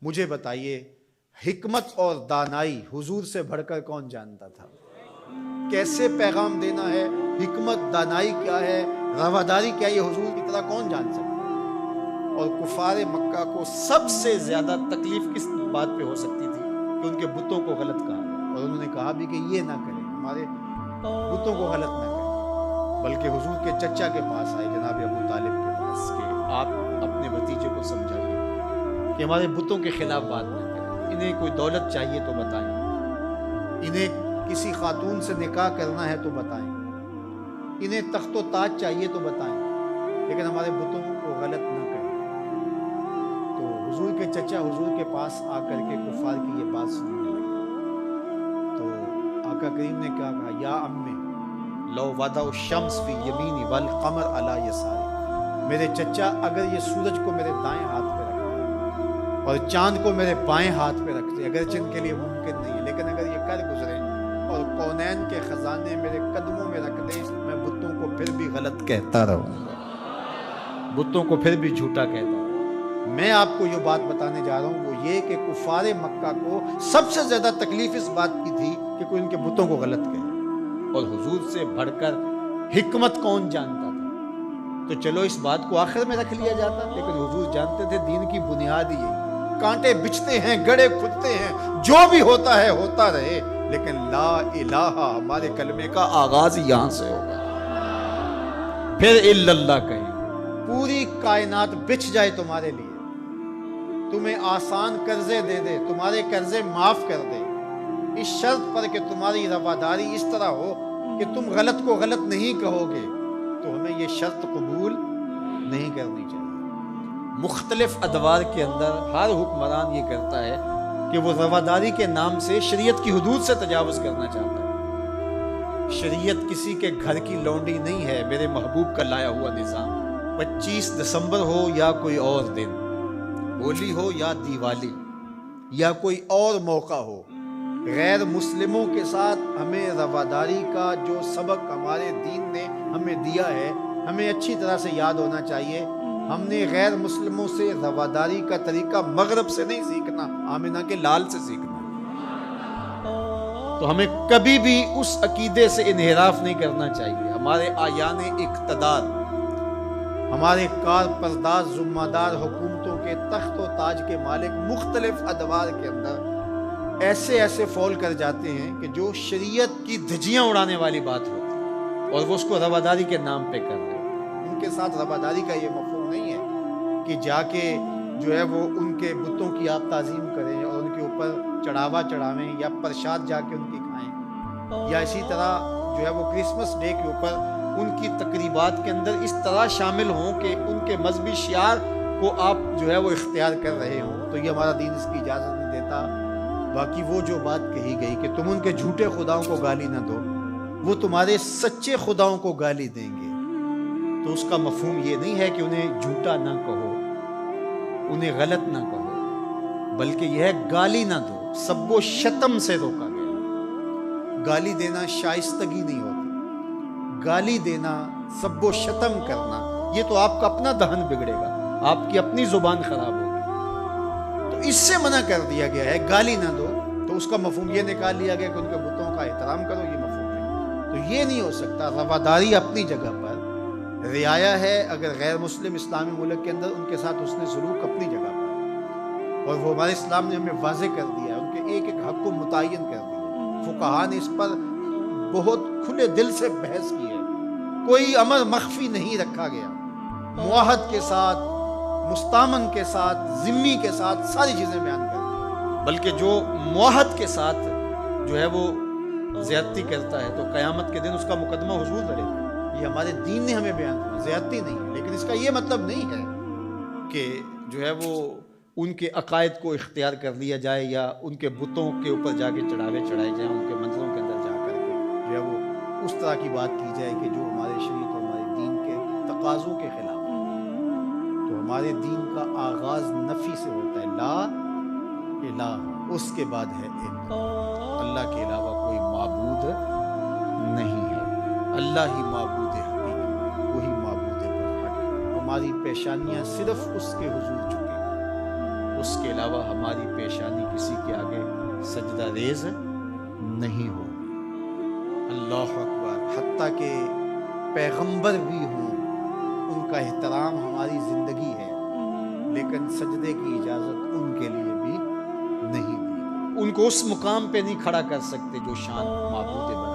مجھے بتائیے حکمت اور دانائی حضور سے بڑھ کر کون جانتا تھا؟ کیسے پیغام دینا ہے، حکمت دانائی کیا ہے، رواداری کیا ہے، یہ حضور کی طرح کون جان سکتا ہے؟ اور کفار مکہ کو سب سے زیادہ تکلیف کس بات پہ ہو سکتی تھی کہ ان کے بتوں کو غلط کہا، اور انہوں نے کہا بھی کہ یہ نہ کریں، ہمارے بتوں کو غلط نہ کریں، بلکہ حضور کے چچا کے پاس آئے، جناب ابو طالب کے پاس، کہ آپ اپنے بھتیجے کو سمجھائیے کہ ہمارے بتوں کے خلاف بات نہ کریں، انہیں کوئی دولت چاہیے تو بتائیں، انہیں کسی خاتون سے نکاح کرنا ہے تو بتائیں، انہیں تخت و تاج چاہیے تو بتائیں، لیکن ہمارے بتوں کو غلط نہ کریں۔ تو حضور کے چچا حضور کے پاس آ کر کے کفار کی یہ بات سننے لگے، تو آقا کریم نے کیا کہا، یا امی لو وضع الشمس فی یمینی والقمر علی یساری، میرے چچا اگر یہ سورج کو میرے دائیں ہاتھ پہ رکھ دے اور چاند کو میرے بائیں ہاتھ پہ رکھ دے، اگرچہ ان کے لیے ممکن نہیں ہے، لیکن اگر یہ کر گزرے اور کونین کے خزانے میرے قدموں میں رکھ دیں، میں بتوں کو پھر بھی غلط کہتا رہوں گا، بتوں کو پھر بھی جھوٹا کہتا رہوں گا۔ میں آپ کو یہ بات بتانے جا رہا ہوں وہ یہ کہ کفار مکہ کو سب سے زیادہ تکلیف اس بات کی تھی کہ کوئی ان کے بتوں کو غلط کہے، اور حضور سے بڑھ کر حکمت کون جانتا تھا؟ تو چلو اس بات کو آخر میں رکھ لیا جاتا، لیکن حضور جانتے تھے دین کی بنیاد یہ، کانٹے بچھتے ہیں، گڑے کھدتے ہیں، جو بھی ہوتا ہے ہوتا رہے، لیکن لا الہ ہمارے کلمے کا آغاز یہاں سے ہوگا، پھر الا اللہ کہیں، پوری کائنات بچھ جائے تمہارے لیے، تمہیں آسان قرضے دے دے، تمہارے قرضے معاف کر دے، اس شرط پر کہ تمہاری رواداری اس طرح ہو کہ تم غلط کو غلط نہیں کہو گے، تو ہمیں یہ شرط قبول نہیں کرنی چاہیے۔ مختلف ادوار کے اندر ہر حکمران یہ کرتا ہے کہ وہ رواداری کے نام سے شریعت کی حدود سے تجاوز کرنا چاہتا ہے۔ شریعت کسی کے گھر کی لونڈی نہیں ہے، میرے محبوب کا لایا ہوا نظام۔ 25 دسمبر ہو یا کوئی اور دن، ہولی ہو یا دیوالی یا کوئی اور موقع ہو، غیر مسلموں کے ساتھ ہمیں رواداری کا جو سبق ہمارے دین نے ہمیں دیا ہے، ہمیں اچھی طرح سے یاد ہونا چاہیے۔ ہم نے غیر مسلموں سے رواداری کا طریقہ مغرب سے نہیں سیکھنا، آمنہ کے لال سے سیکھنا۔ تو ہمیں کبھی بھی اس عقیدے سے انحراف نہیں کرنا چاہیے۔ ہمارے آیان اقتدار، ہمارے کار پرداز ذمہ دار حکومتوں کے تخت و تاج کے مالک مختلف ادوار کے اندر ایسے فول کر جاتے ہیں کہ جو شریعت کی دھجیاں اڑانے والی بات ہوتی ہے، اور وہ اس کو رواداری کے نام پہ کر رہے ہیں۔ ان کے ساتھ رواداری کا یہ مفہوم نہیں ہے کہ جا کے جو ہے وہ ان کے بتوں کی آپ تعظیم کریں اور ان کے اوپر چڑھاوا چڑھاویں یا پرشاد جا کے ان کی کھائیں، یا اسی طرح جو ہے وہ کرسمس ڈے کے اوپر ان کی تقریبات کے اندر اس طرح شامل ہوں کہ ان کے مذہبی شعار کو آپ جو ہے وہ اختیار کر رہے ہوں، تو یہ ہمارا دین اس کی اجازت نہیں دیتا۔ باقی وہ جو بات کہی گئی کہ تم ان کے جھوٹے خداؤں کو گالی نہ دو، وہ تمہارے سچے خداؤں کو گالی دیں گے، تو اس کا مفہوم یہ نہیں ہے کہ انہیں جھوٹا نہ کہو، انہیں غلط نہ کہو، بلکہ یہ ہے گالی نہ دو۔ سب و شتم سے روکا گیا۔ گالی دینا شائستگی نہیں ہوتی، گالی دینا، سب و شتم کرنا، یہ تو آپ کا اپنا دہن بگڑے گا، آپ کی اپنی زبان خراب ہوگی، تو اس سے منع کر دیا گیا ہے گالی نہ دو۔ تو اس کا مفہوم یہ نکال لیا گیا کہ ان کے بتوں کا احترام کرو، یہ مفہوم نہیں۔ تو یہ نہیں ہو سکتا۔ رواداری اپنی جگہ پر، رعایا ہے اگر غیر مسلم اسلامی ملک کے اندر ان کے ساتھ حسن سلوک اپنی جگہ پر، اور وہ ہمارے اسلام نے ہمیں واضح کر دیا ہے، ان کے ایک ایک حق کو متعین کر دیا۔ فقہا نے اس پر بہت کھلے دل سے بحث کی ہے، کوئی امر مخفی نہیں رکھا گیا، معاہد کے ساتھ، مستامن کے ساتھ، ذمی کے ساتھ ساری چیزیں بیان کر دی، بلکہ جو معاہد کے ساتھ جو ہے وہ زیادتی کرتا ہے تو قیامت کے دن اس کا مقدمہ حضور لڑے گا۔ یہ ہمارے دین نے ہمیں بیان کیا، زیادتی نہیں ہے، لیکن اس کا یہ مطلب نہیں ہے کہ جو ہے وہ ان کے عقائد کو اختیار کر لیا جائے یا ان کے بتوں کے اوپر جا کے چڑھاوے چڑھائے جائیں، ان کے منظروں کے اندر جا کر کے جو ہے وہ اس طرح کی بات کی جائے کہ جو ہمارے شریعت اور ہمارے دین کے تقاضوں کے خلاف ہے۔ تو ہمارے دین کا آغاز نفی سے ہوتا ہے، لا الہ، اس کے بعد ہے ایک، اللہ کے علاوہ کوئی معبود نہیں ہے۔ اللہ ہی معبود حقیقی، وہی معبود برحق۔ ہماری پیشانیاں صرف اس کے حضور جھکیں گی، اس کے علاوہ ہماری پیشانی کسی کے آگے سجدہ ریز نہیں ہوگی۔ اللہ اکبر۔ حتیٰ کہ پیغمبر بھی ہوں، ان کا احترام ہماری زندگی ہے، لیکن سجدے کی اجازت ان کے لیے بھی نہیں دی، ان کو اس مقام پہ نہیں کھڑا کر سکتے جو شان معبود